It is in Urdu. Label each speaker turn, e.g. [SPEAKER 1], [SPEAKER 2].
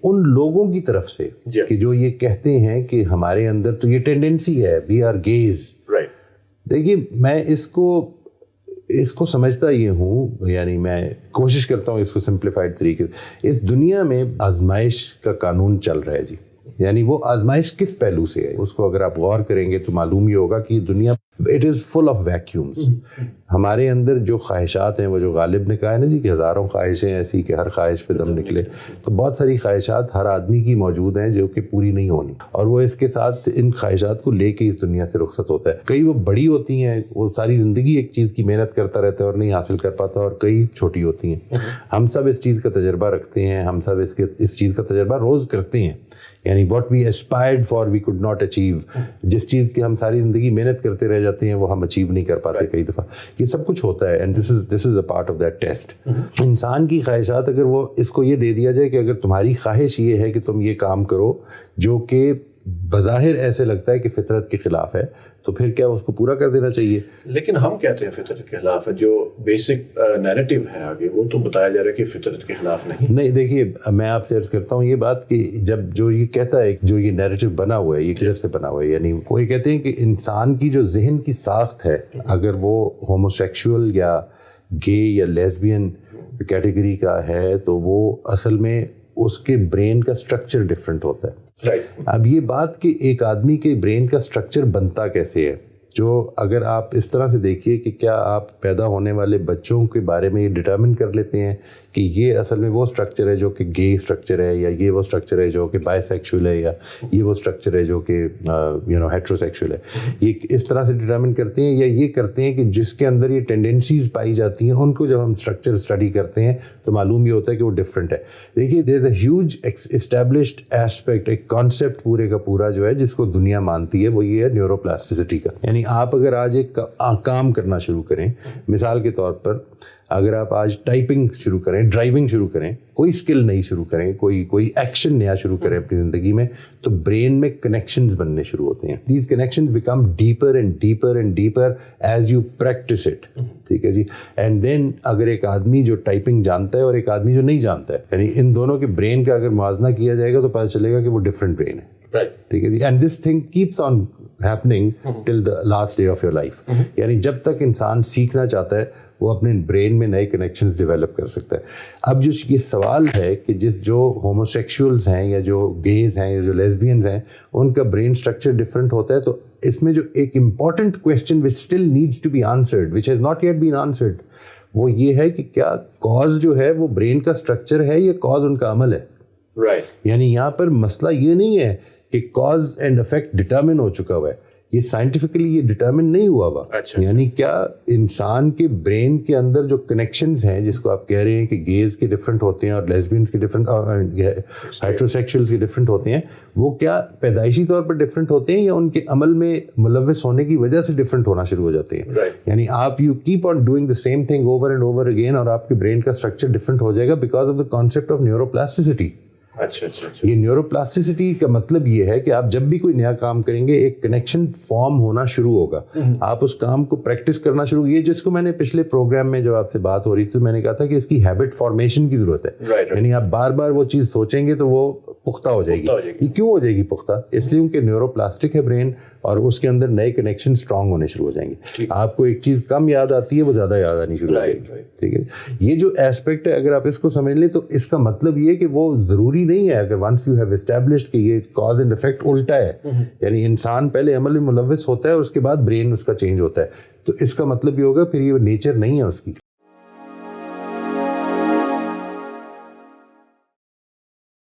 [SPEAKER 1] ان لوگوں کی طرف سے کہ جو یہ کہتے ہیں کہ ہمارے اندر تو یہ ٹینڈنسی ہے وی آر گیز. دیکھیے میں اس کو سمجھتا یہ ہوں, یعنی میں کوشش کرتا ہوں اس کو سمپلیفائڈ طریقے سے. اس دنیا میں آزمائش کا قانون چل رہا ہے جی, یعنی وہ آزمائش کس پہلو سے ہے اس کو اگر آپ غور کریں گے تو معلوم یہ ہوگا کہ دنیا اٹ از فل آف ویکیومس. ہمارے اندر جو خواہشات ہیں وہ جو غالب نے کہا ہے نا جی کہ ہزاروں خواہشیں ایسی کہ ہر خواہش پہ دم نکلے, تو بہت ساری خواہشات ہر آدمی کی موجود ہیں جو کہ پوری نہیں ہونی, اور وہ اس کے ساتھ ان خواہشات کو لے کے اس دنیا سے رخصت ہوتا ہے. کئی وہ بڑی ہوتی ہیں, وہ ساری زندگی ایک چیز کی محنت کرتا رہتا ہے اور نہیں حاصل کر پاتا, اور کئی چھوٹی ہوتی ہیں. ہم سب اس چیز کا تجربہ رکھتے ہیں, ہم سب اس چیز کا تجربہ روز کرتے ہیں, یعنی what we aspired for we could not achieve. جس چیز کی ہم ساری زندگی محنت کرتے رہ جاتے ہیں وہ ہم اچیو نہیں کر پاتے کئی دفعہ. یہ سب کچھ ہوتا ہے, and this is a part of that test. انسان کی خواہشات, اگر وہ اس کو یہ دے دیا جائے کہ اگر تمہاری خواہش یہ ہے کہ تم یہ کام کرو جو کہ بظاہر ایسے لگتا ہے کہ فطرت کے خلاف ہے, تو پھر کیا اس کو پورا کر دینا چاہیے؟
[SPEAKER 2] لیکن ہم کہتے ہیں فطرت کے خلاف ہے, جو بیسک نیریٹو ہے آگے وہ تو بتایا جا رہا ہے کہ فطرت کے خلاف نہیں.
[SPEAKER 1] دیکھیے میں آپ سے عرض کرتا ہوں یہ بات کہ جب جو یہ کہتا ہے جو یہ نیریٹو بنا ہوا ہے یہ کدھر سے بنا ہوا ہے, یعنی وہ یہ کہتے ہیں کہ انسان کی جو ذہن کی ساخت ہے اگر وہ ہوموسیکشول یا گے یا لیسبین کیٹیگری کا ہے تو وہ اصل میں اس کے برین کا سٹرکچر ڈفرینٹ ہوتا ہے. اب یہ بات کہ ایک آدمی کے برین کا سٹرکچر بنتا کیسے ہے, جو اگر آپ اس طرح سے دیکھیے کہ کیا آپ پیدا ہونے والے بچوں کے بارے میں یہ ڈٹرمن کر لیتے ہیں کہ یہ اصل میں وہ سٹرکچر ہے جو کہ گے سٹرکچر ہے, یا یہ وہ سٹرکچر ہے جو کہ بائی سیکشول ہے, یا یہ وہ سٹرکچر ہے جو کہ ہیٹرو سیکشول ہے. یہ اس طرح سے ڈٹرمن کرتے ہیں, یا یہ کرتے ہیں کہ جس کے اندر یہ ٹینڈنسیز پائی جاتی ہیں ان کو جب ہم سٹرکچر اسٹڈی کرتے ہیں تو معلوم یہ ہوتا ہے کہ وہ ڈفرینٹ ہے. دیکھیے دیر از اے ہیوج اسٹیبلشڈ ایسپیکٹ, ایک کانسیپٹ پورے کا پورا جو ہے جس کو دنیا مانتی ہے وہ یہ ہے نیورو پلاسٹیسٹی کا. یعنی آپ اگر آج ایک کام کرنا شروع کریں, مثال کے طور پر اگر آپ آج ٹائپنگ شروع کریں, ڈرائیونگ شروع کریں, کوئی اسکل نئی شروع کریں, کوئی ایکشن نیا شروع کریں اپنی زندگی میں, تو برین میں کنیکشنز بننے شروع ہوتے ہیں. These connections become deeper and deeper and deeper as you practice it. ٹھیک ہے جی. اینڈ دین اگر ایک آدمی جو ٹائپنگ جانتا ہے اور ایک آدمی جو نہیں جانتا ہے, یعنی ان دونوں کے برین کا اگر موازنہ کیا جائے گا تو پتہ چلے گا کہ وہ ڈفرینٹ برین ہے. ٹھیک ہے جی. And this thing keeps on happening till the last day of your life. یعنی جب تک انسان سیکھنا چاہتا ہے وہ اپنے برین میں نئے کنیکشنز ڈیولپ کر سکتا ہے. اب جو یہ سوال ہے کہ جو ہوموسیکشولز ہیں یا جو گیز ہیں یا جو لیسبینز ہیں ان کا برین اسٹرکچر ڈفرینٹ ہوتا ہے, تو اس میں جو ایک important question which still needs to be answered, which has not yet been answered, وہ یہ ہے کہ کیا کاز جو ہے وہ برین کا اسٹرکچر ہے یا کاز ان کا عمل ہے. یعنی یہاں پر مسئلہ یہ نہیں ہے کہ کاز اینڈ افیکٹ ڈٹرمن ہو چکا ہوا ہے, یہ سائنٹیفکلی یہ ڈٹرمن نہیں ہوا ہوا. یعنی کیا انسان کے برین کے اندر جو کنیکشنز ہیں جس کو آپ کہہ رہے ہیں کہ گیز کے ڈفرینٹ ہوتے ہیں اور لیسبینس کے ڈفرینٹ اور ہیٹروسیکشولز کے ڈفرینٹ ہوتے ہیں, وہ کیا پیدائشی طور پر ڈفرینٹ ہوتے ہیں یا ان کے عمل میں ملوث ہونے کی وجہ سے ڈفرینٹ ہونا شروع ہو جاتے ہیں. یعنی آپ you keep on doing the same thing over and over again اور آپ کے برین کا اسٹرکچر ڈفرینٹ ہو جائے گا because of the concept of neuroplasticity. یہ نیورو پلاسٹیسٹی کا مطلب یہ ہے کہ آپ جب بھی کوئی نیا کام کریں گے ایک کنیکشن فارم ہونا شروع ہوگا, آپ اس کام کو پریکٹس کرنا شروع. یہ جس کو میں نے پچھلے پروگرام میں جب آپ سے بات ہو رہی تھی میں نے کہا تھا کہ اس کی ہیبٹ فارمیشن کی ضرورت ہے. یعنی آپ بار بار وہ چیز سوچیں گے تو وہ پختہ ہو جائے گی. یہ کیوں ہو جائے گی پختہ؟ اس لیے کہ نیورو پلاسٹک ہے برین اور اس کے اندر نئے کنیکشن اسٹرانگ ہونے شروع ہو جائیں گے. آپ کو ایک چیز کم یاد آتی ہے وہ زیادہ یاد آنی شروع ہو جائے گی. ٹھیک ہے. یہ جو ایسپیکٹ ہے اگر آپ اس کو سمجھ لیں تو اس کا مطلب یہ کہ وہ ضروری نہیں ہے اگر ونس یو ہیو اسٹیبلشڈ کہ یہ کاز اینڈ افیکٹ الٹا ہے, یعنی انسان پہلے عمل میں ملوث ہوتا ہے اور اس کے بعد برین اس کا چینج ہوتا ہے, تو اس کا مطلب یہ ہوگا پھر یہ نیچر نہیں ہے اس کی.